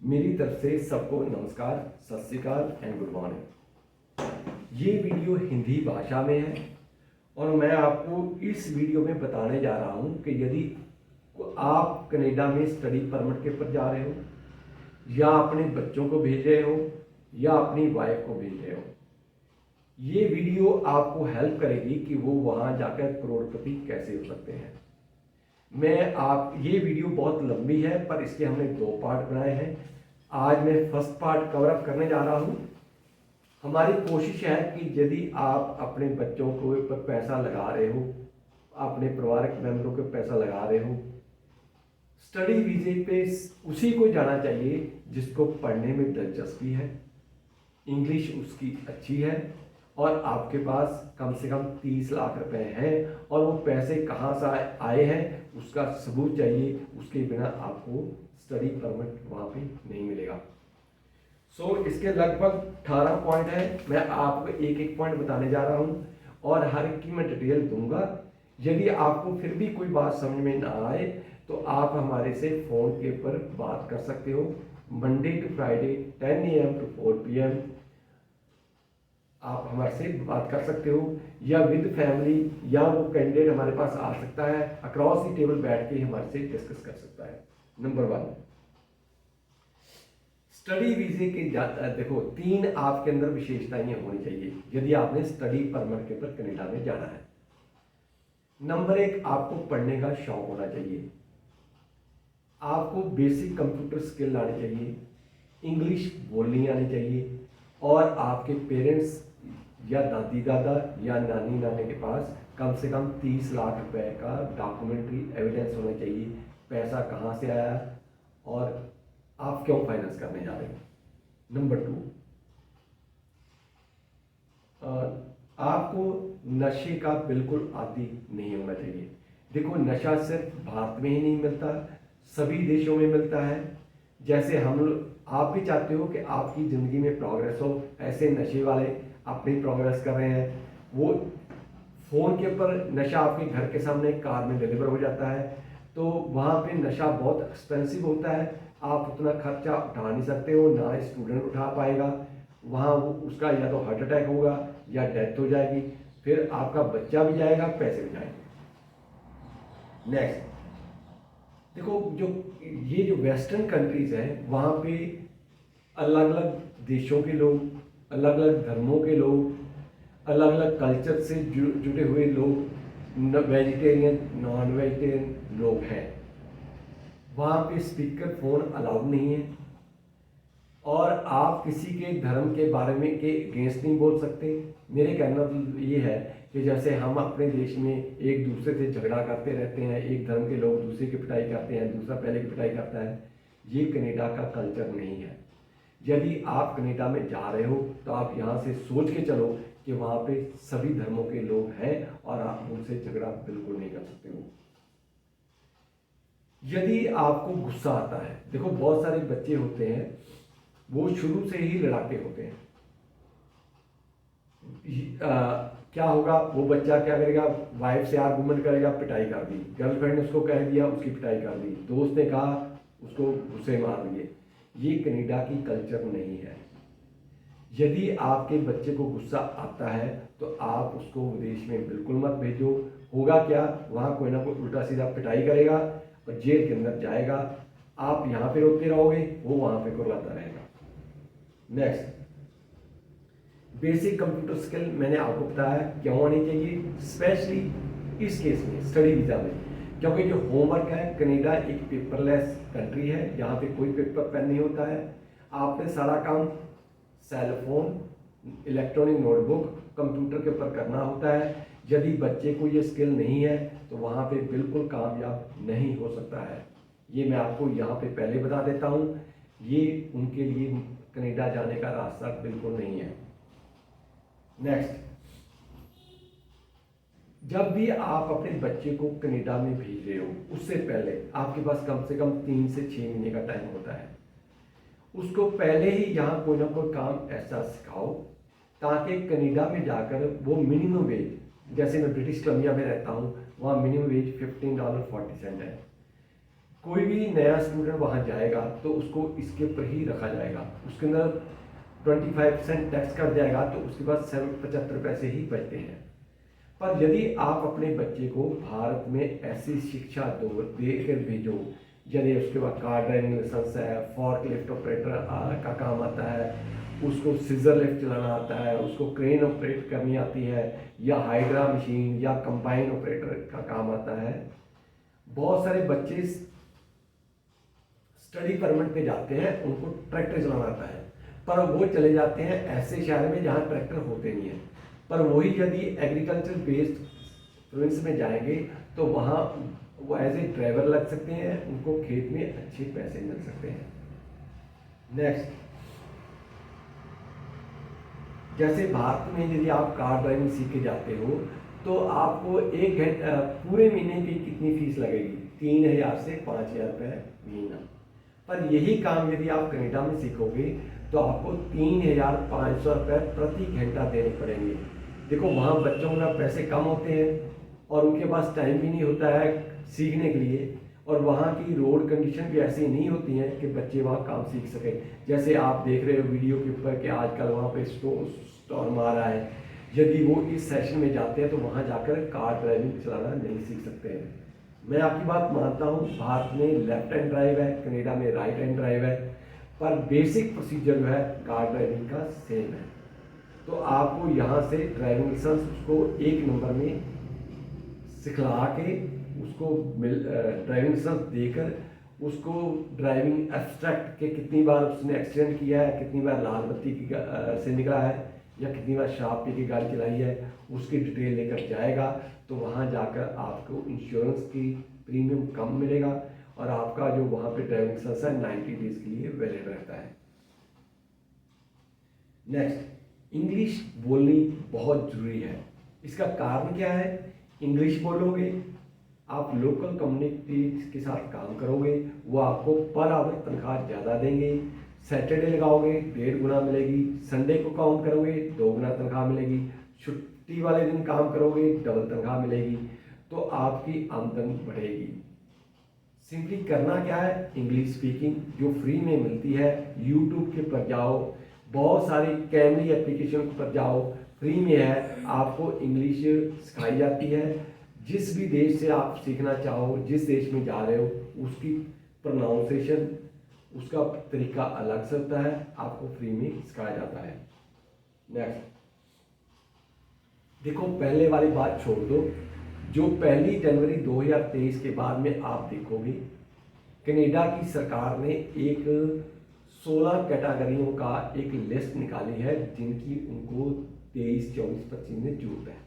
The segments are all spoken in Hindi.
मेरी तरफ से सबको नमस्कार, सत श्री अकाल एंड गुड मॉर्निंग। ये वीडियो हिंदी भाषा में है और मैं आपको इस वीडियो में बताने जा रहा हूँ कि यदि आप कनाडा में स्टडी परमिट के पर जा रहे हो या अपने बच्चों को भेज रहे हो या अपनी वाइफ को भेज रहे हो, ये वीडियो आपको हेल्प करेगी कि वो वहाँ जाकर करोड़पति कैसे हो सकते हैं। ये वीडियो बहुत लंबी है पर इसके हमने 2 पार्ट बनाए हैं। आज मैं फर्स्ट पार्ट कवर अप करने जा रहा हूँ। हमारी कोशिश है कि यदि आप अपने बच्चों को पर पैसा लगा रहे हो, अपने परिवारिक मेंबरों को पैसा लगा रहे हो, स्टडी वीजे पे उसी को जाना चाहिए जिसको पढ़ने में दिलचस्पी है, इंग्लिश उसकी अच्छी है और आपके पास कम से कम 30 लाख रुपए हैं और वो पैसे कहाँ से आए हैं उसका सबूत चाहिए। उसके बिना आपको स्टडी परमिट वहाँ पे नहीं मिलेगा। इसके लगभग 18 पॉइंट है। मैं आपको एक एक पॉइंट बताने जा रहा हूँ और हर एक की मैं डिटेल दूंगा। यदि आपको फिर भी कोई बात समझ में ना आए तो आप हमारे से फ़ोन के ऊपर बात कर सकते हो। Monday to Friday 10 AM to 4 PM आप हमारे से बात कर सकते हो या विद फैमिली या वो कैंडिडेट हमारे पास आ सकता है, अक्रॉस दी टेबल बैठ के हमारे से डिस्कस कर सकता है। नंबर 1, स्टडी वीजे के देखो 3 आपके अंदर विशेषताएं होनी चाहिए यदि आपने स्टडी परमिट के पर कनाडा में जाना है। नंबर 1, आपको पढ़ने का शौक होना चाहिए, आपको बेसिक कंप्यूटर स्किल आनी चाहिए, इंग्लिश बोलनी आनी चाहिए और आपके पेरेंट्स या दादी दादा या नानी नाने के पास कम से कम 30 लाख रुपए का डॉक्यूमेंट्री एविडेंस होना चाहिए। पैसा कहाँ से आया और आप क्यों फाइनेंस करने जा रहे हो। नंबर 2, आपको नशे का बिल्कुल आदी नहीं होना चाहिए। देखो, नशा सिर्फ भारत में ही नहीं मिलता, सभी देशों में मिलता है। जैसे आप भी चाहते हो कि आपकी ज़िंदगी में प्रोग्रेस हो, ऐसे नशे वाले अपनी प्रोग्रेस कर रहे हैं। वो फ़ोन के ऊपर नशा आपके घर के सामने कार में डिलीवर हो जाता है, तो वहाँ पे नशा बहुत एक्सपेंसिव होता है। आप उतना खर्चा उठा नहीं सकते हो, ना स्टूडेंट उठा पाएगा। वहाँ वो उसका या तो हार्ट अटैक होगा या डेथ हो जाएगी, फिर आपका बच्चा भी जाएगा, पैसे भी जाएंगे। नेक्स्ट, देखो ये जो वेस्टर्न कंट्रीज हैं वहाँ पे अलग अलग देशों के लोग, अलग अलग धर्मों के लोग, अलग अलग कल्चर से जुड़े हुए लोग, वेजिटेरियन नॉन वेजिटेरियन लोग हैं। वहाँ पे स्पीकर फ़ोन अलाउड नहीं है और आप किसी के धर्म के बारे में के अगेंस्ट नहीं बोल सकते। मेरे कहना ये है कि जैसे हम अपने देश में एक दूसरे से झगड़ा करते रहते हैं, एक धर्म के लोग दूसरे की पिटाई करते हैं, दूसरा पहले की पिटाई करता है, ये कनाडा का कल्चर नहीं है। यदि आप कनाडा में जा रहे हो तो आप यहाँ से सोच के चलो कि वहाँ पे सभी धर्मों के लोग हैं और आप उनसे झगड़ा बिल्कुल नहीं कर सकते हो। यदि आपको गुस्सा आता है, देखो बहुत सारे बच्चे होते हैं वो शुरू से ही लड़ाके होते हैं। क्या होगा, वो बच्चा क्या करेगा, वाइफ से आर्गुमेंट करेगा, पिटाई कर दी, गर्लफ्रेंड ने उसको कह दिया, उसकी पिटाई कर दी, दोस्त ने कहा, उसको गुस्से मार दिए। ये कनाडा की कल्चर नहीं है। यदि आपके बच्चे को गुस्सा आता है तो आप उसको विदेश में बिल्कुल मत भेजो। होगा क्या, वहाँ कोई ना कोई उल्टा सीधा पिटाई करेगा और जेल के अंदर जाएगा। आप यहाँ पे रोते रहोगे, वो वहाँ पे कुर्लाता रहेगा। नेक्स्ट, बेसिक कंप्यूटर स्किल मैंने आपको बताया क्यों आनी चाहिए, स्पेशली इस केस में स्टडी वीज़ा में, क्योंकि जो होमवर्क है, कनाडा एक पेपरलेस कंट्री है, यहाँ पे कोई पेपर पेन नहीं होता है। आपने सारा काम सेलफोन, इलेक्ट्रॉनिक नोटबुक, कंप्यूटर के ऊपर करना होता है। यदि बच्चे को ये स्किल नहीं है तो वहाँ पे बिल्कुल कामयाब नहीं हो सकता है। ये मैं आपको यहाँ पे पहले बता देता हूँ, ये उनके लिए कनाडा जाने का रास्ता बिल्कुल नहीं है। नेक्स्ट, जब भी आप अपने बच्चे को कनाडा में भेज रहे हो उससे पहले आपके पास कम से कम 3 से 6 महीने का टाइम होता है। उसको पहले ही यहाँ कोई ना कोई काम ऐसा सिखाओ ताकि कनाडा में जाकर वो मिनिमम वेज, जैसे मैं ब्रिटिश कोलंबिया में रहता हूँ, वहाँ मिनिमम वेज $15.40 है। कोई भी नया स्टूडेंट वहाँ जाएगा तो उसको इसके ऊपर ही रखा जाएगा, उसके अंदर 25% टैक्स कट जाएगा, तो उसके बाद 75 पैसे ही बचते हैं। पर यदि आप अपने बच्चे को भारत में ऐसी शिक्षा दे कर भेजो, यदि उसके बाद कार ड्राइविंग लाइसेंस है, फॉर्क लिफ्ट ऑपरेटर का काम आता है, उसको सीजर लिफ्ट चलाना आता है, उसको क्रेन ऑपरेट करनी आती है, या हाइड्रा मशीन या कंबाइन ऑपरेटर का काम आता है। बहुत सारे बच्चे स्टडी परमिट पे जाते हैं, उनको ट्रैक्टर चलाना आता है, पर वो चले जाते हैं ऐसे शहर में जहाँ ट्रैक्टर होते नहीं है। पर वही यदि एग्रीकल्चर बेस्ड प्रोविंस में जाएंगे तो वहाँ वो एज ए ड्राइवर लग सकते हैं, उनको खेत में अच्छे पैसे मिल सकते हैं। नेक्स्ट, जैसे भारत में यदि आप कार ड्राइविंग सीख के जाते हो तो आपको 1 घंटे पूरे महीने की कितनी फीस लगेगी? 3,000 से 5,000 रुपये महीना। पर यही काम यदि आप कनाडा में सीखोगे तो आपको 3,500 रुपये प्रति घंटा देने पड़ेंगे। देखो वहाँ बच्चों का पैसे कम होते हैं और उनके पास टाइम भी नहीं होता है सीखने के लिए, और वहाँ की रोड कंडीशन भी ऐसी नहीं होती हैं कि बच्चे वहाँ काम सीख सकें। जैसे आप देख रहे हो वीडियो के ऊपर कि आजकल वहाँ पे स्टॉर्म आ रहा है, यदि वो इस सेशन में जाते हैं तो वहाँ जाकर कार ड्राइविंग चलाना नहीं सीख सकते हैं। मैं आपकी बात मानता हूँ, भारत में लेफ्ट हैंड ड्राइव है, कनाडा में राइट हैंड ड्राइव है, पर बेसिक प्रोसीजर जो है कार ड्राइविंग का सेम है। तो आपको यहाँ से ड्राइविंग लाइसेंस उसको 1 नंबर में सिखला के उसको ड्राइविंग लाइसेंस देकर उसको ड्राइविंग एब्स्ट्रैक्ट के कितनी बार उसने एक्सीडेंट किया है, कितनी बार लाल बत्ती की से निकला है, या कितनी बार शराब पी के गाड़ी चलाई है, उसकी डिटेल लेकर जाएगा। तो वहाँ जाकर आपको इंश्योरेंस की प्रीमियम कम मिलेगा और आपका जो वहाँ पे ड्राइविंग लाइसेंस है 90 डेज के लिए वैलिड रहता है। नेक्स्ट, इंग्लिश बोलनी बहुत जरूरी है। इसका कारण क्या है? इंग्लिश बोलोगे, आप लोकल कम्युनिटी के साथ काम करोगे, वो आपको पर आवर तनख्वाह ज़्यादा देंगे। सैटरडे लगाओगे 1.5 गुना मिलेगी, संडे को काउंट करोगे 2 गुना तनख्वाह मिलेगी, छुट्टी वाले दिन काम करोगे डबल तनख्वाह मिलेगी, तो आपकी आमदनी बढ़ेगी। सिंपली करना क्या है? इंग्लिश स्पीकिंग जो फ्री में मिलती है, यूट्यूब के पर जाओ, बहुत सारी कैमरी एप्लीकेशन पर जाओ, फ्री में है, आपको इंग्लिश सिखाई जाती है। जिस भी देश से आप सीखना चाहो, जिस देश में जा रहे हो, उसकी प्रोनाउंसिएशन, उसका तरीका अलग से होता है, आपको फ्री में सिखाया जाता है। नेक्स्ट, देखो पहले वाली बात छोड़ दो, जो 1 जनवरी 2023 के बाद में आप देखोगे कनाडा की सरकार ने एक 16 कैटेगरियों का एक लिस्ट निकाली है जिनकी उनको 23, 24, 25 में जरूरत है।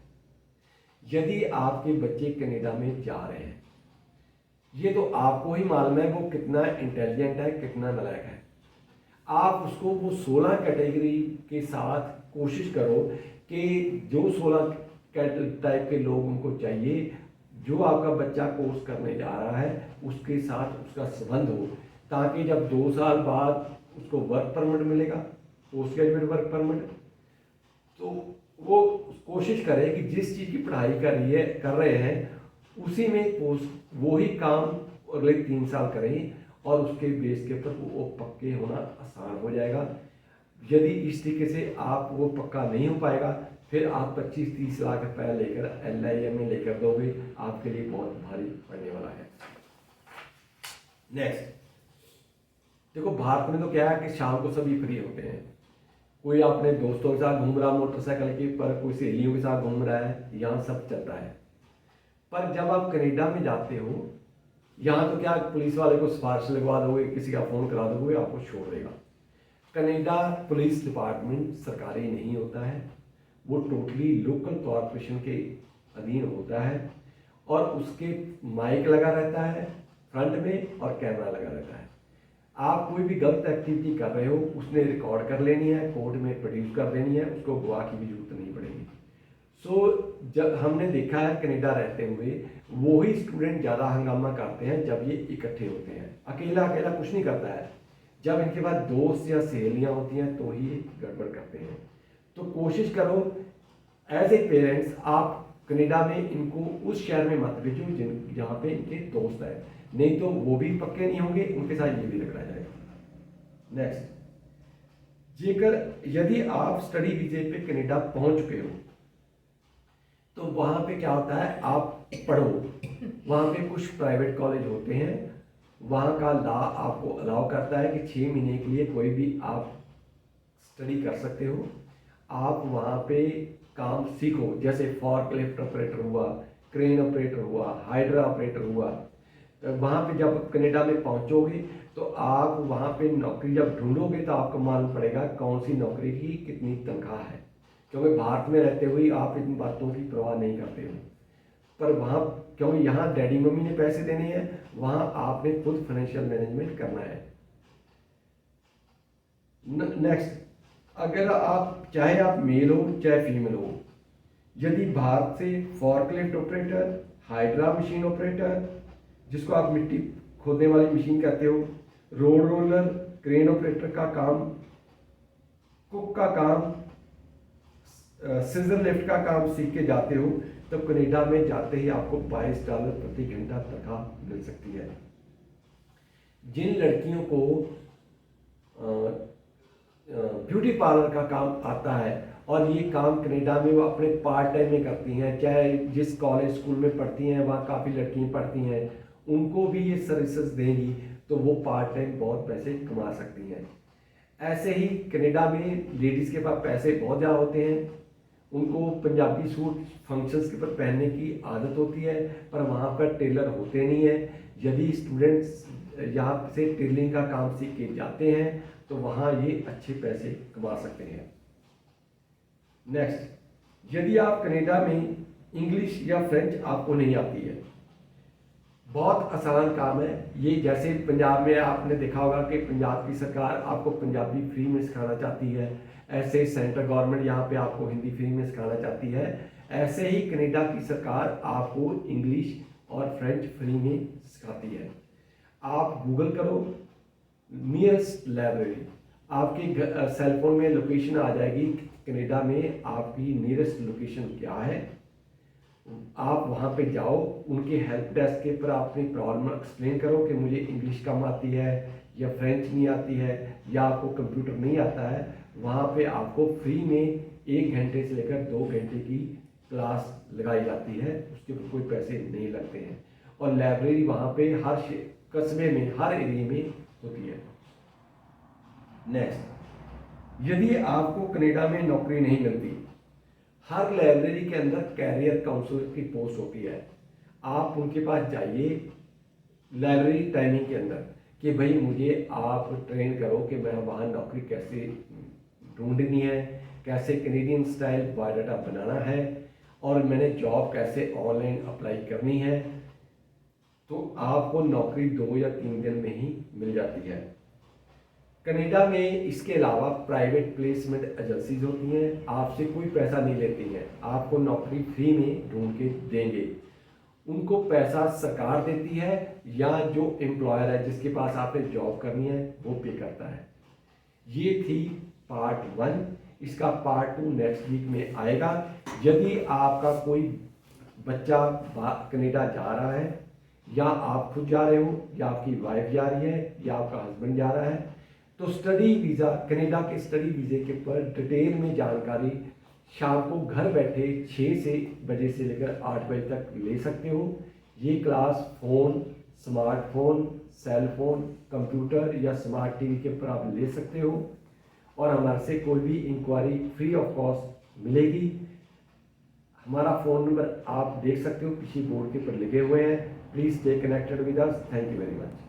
यदि आपके बच्चे कनाडा में जा रहे हैं, ये तो आपको ही मालूम है वो कितना इंटेलिजेंट है, कितना नालायक है। आप उसको वो 16 कैटेगरी के साथ कोशिश करो कि जो 16 टाइप के लोग उनको चाहिए, जो आपका बच्चा कोर्स करने जा रहा है उसके साथ उसका संबंध हो, ताकि जब 2 साल बाद उसको वर्क परमिट मिलेगा, पोस्ट ग्रेजुएट वर्क परमिट, तो वो कोशिश करे कि जिस चीज़ की पढ़ाई कर रहे हैं उसी में वो ही काम अगले 3 साल करें और उसके बेस के ऊपर वो पक्के होना आसान हो जाएगा। यदि इस तरीके से आप वो पक्का नहीं हो पाएगा, फिर आप 25-30 लाख रुपया लेकर LIM में लेकर दोगे, आपके लिए बहुत भारी पड़ने वाला है। नेक्स्ट, देखो भारत में तो क्या है कि शाम को सभी फ्री होते हैं, कोई अपने दोस्तों के साथ घूम रहा मोटरसाइकिल के पर, कोई सहेलियों के साथ घूम रहा है, यहाँ सब चलता है। पर जब आप कनाडा में जाते हो, यहाँ तो क्या पुलिस वाले को सिफारिश लगवा दोगे, किसी का फ़ोन करा दोगे, आपको छोड़ देगा। कनाडा पुलिस डिपार्टमेंट सरकारी नहीं होता है, वो टोटली लोकल कॉरपोरेशन के अधीन होता है और उसके माइक लगा रहता है फ्रंट में और कैमरा लगा रहता है। आप कोई भी गलत एक्टिविटी कर रहे हो, उसने रिकॉर्ड कर लेनी है, कोर्ट में प्रोड्यूस कर देनी है, उसको गवाह की भी जरूरत नहीं पड़ेगी। जब हमने देखा है कनाडा रहते हुए, वो ही स्टूडेंट ज़्यादा हंगामा करते हैं जब ये इकट्ठे होते हैं। अकेला अकेला कुछ नहीं करता है, जब इनके पास दोस्त या सहेलियाँ होती हैं तो ही गड़बड़ करते हैं। तो कोशिश करो एज ए पेरेंट्स, आप कनाडा में इनको उस शहर में मत भेजो जहाँ पे इनके दोस्त हैं, नहीं तो वो भी पक्के नहीं होंगे, उनके साथ ये भी रखा जाएगा। नेक्स्ट, जेकर यदि आप स्टडी वीजे पे कनाडा पहुंच चुके हो तो वहाँ पे क्या होता है, आप पढ़ो, वहाँ पे कुछ प्राइवेट कॉलेज होते हैं, वहाँ का लॉ आपको अलाउ करता है कि 6 महीने के लिए कोई भी आप स्टडी कर सकते हो। आप वहाँ पे काम सीखो, जैसे फॉर्कलिफ्ट ऑपरेटर हुआ, क्रेन ऑपरेटर हुआ, हाइड्रा ऑपरेटर हुआ। तो वहाँ पे जब कनाडा में पहुँचोगे तो आप वहाँ पे नौकरी जब ढूंढोगे तो आपको मालूम पड़ेगा कौन सी नौकरी की कितनी तनख्वाह है, क्योंकि भारत में रहते हुए आप इन बातों की परवाह नहीं करते हो। पर वहाँ क्योंकि यहाँ डैडी मम्मी ने पैसे देने हैं, वहाँ आपने खुद फाइनेंशियल मैनेजमेंट करना है। नेक्स्ट, अगर आप चाहे आप मेल हो चाहे फीमेल हो, यदि भारत से forklift operator, hydra machine operator जिसको आप मिट्टी खोदने वाली मशीन कहते हो, रोड रोलर, क्रेन ऑपरेटर का काम, कुक का काम, सीजर लिफ्ट का काम सीख के जाते हो तो कनाडा में जाते ही आपको $22 प्रति घंटा तनख्वाह मिल सकती है। जिन लड़कियों को ब्यूटी पार्लर का काम आता है और ये काम कनाडा में वो अपने पार्ट टाइम में करती हैं, चाहे जिस कॉलेज स्कूल में पढ़ती हैं वहाँ काफ़ी लड़कियाँ पढ़ती हैं, उनको भी ये सर्विसेज देंगी तो वो पार्ट टाइम बहुत पैसे कमा सकती हैं। ऐसे ही कनाडा में लेडीज़ के पास पैसे बहुत ज़्यादा होते हैं, उनको पंजाबी सूट फंक्शंस के पर पहनने की आदत होती है, पर वहाँ पर टेलर होते नहीं है। यदि स्टूडेंट्स यहाँ से टेलरिंग का काम सीख के जाते हैं तो वहाँ ये अच्छे पैसे कमा सकते हैं। नेक्स्ट, यदि आप कनाडा में इंग्लिश या फ्रेंच आपको नहीं आती है, बहुत आसान काम है ये। जैसे पंजाब में आपने देखा होगा कि पंजाब की सरकार आपको पंजाबी फ्री में सिखाना चाहती है, ऐसे सेंट्रल गवर्नमेंट यहाँ पे आपको हिंदी फ्री में सिखाना चाहती है, ऐसे ही कनाडा की सरकार आपको इंग्लिश और फ्रेंच फ्री में सिखाती है। आप गूगल करो नियरेस्ट लाइब्रेरी, आपके सेलफोन में लोकेशन आ जाएगी कनाडा में आपकी नियरेस्ट लोकेशन क्या है। आप वहाँ पे जाओ, उनके हेल्प डेस्क के पर अपनी प्रॉब्लम एक्सप्लेन करो कि मुझे इंग्लिश कम आती है या फ्रेंच नहीं आती है या आपको कंप्यूटर नहीं आता है। वहाँ पे आपको फ्री में 1 घंटे से लेकर 2 घंटे की क्लास लगाई जाती है, उसके ऊपर कोई पैसे नहीं लगते हैं। और लाइब्रेरी वहाँ पे हर कस्बे में, हर एरिया में होती है। नेक्स्ट, यदि आपको कनाडा में नौकरी नहीं मिलती, हर लाइब्रेरी के अंदर कैरियर काउंसलर की पोस्ट होती है। आप उनके पास जाइए लाइब्रेरी टाइमिंग के अंदर कि भाई मुझे आप ट्रेन करो कि मैं वहाँ नौकरी कैसे ढूंढनी है, कैसे कैनेडियन स्टाइल बायोडाटा बनाना है और मैंने जॉब कैसे ऑनलाइन अप्लाई करनी है। तो आपको नौकरी 2 या 3 दिन में ही मिल जाती है। कनाडा में इसके अलावा प्राइवेट प्लेसमेंट एजेंसीज होती हैं, आपसे कोई पैसा नहीं लेती हैं, आपको नौकरी फ्री में ढूंढ के देंगे। उनको पैसा सरकार देती है या जो एम्प्लॉयर है जिसके पास आपने जॉब करनी है वो पे करता है। ये थी पार्ट 1, इसका पार्ट 2 नेक्स्ट वीक में आएगा। यदि आपका कोई बच्चा कनाडा जा रहा है या आप खुद जा रहे हो या आपकी वाइफ जा रही है या आपका हस्बैंड जा रहा है तो स्टडी वीज़ा, कनाडा के स्टडी वीज़े के ऊपर डिटेल में जानकारी शाम को घर बैठे 6 बजे से लेकर 8 बजे तक ले सकते हो। ये class phone, smartphone, cellphone, computer या स्मार्ट टीवी के ऊपर आप ले सकते हो और हमारे से कोई भी इंक्वायरी फ्री ऑफ कॉस्ट मिलेगी। हमारा फ़ोन नंबर आप देख सकते हो, पीछे बोर्ड के ऊपर लिखे हुए हैं। Please stay connected with us. Thank you very much.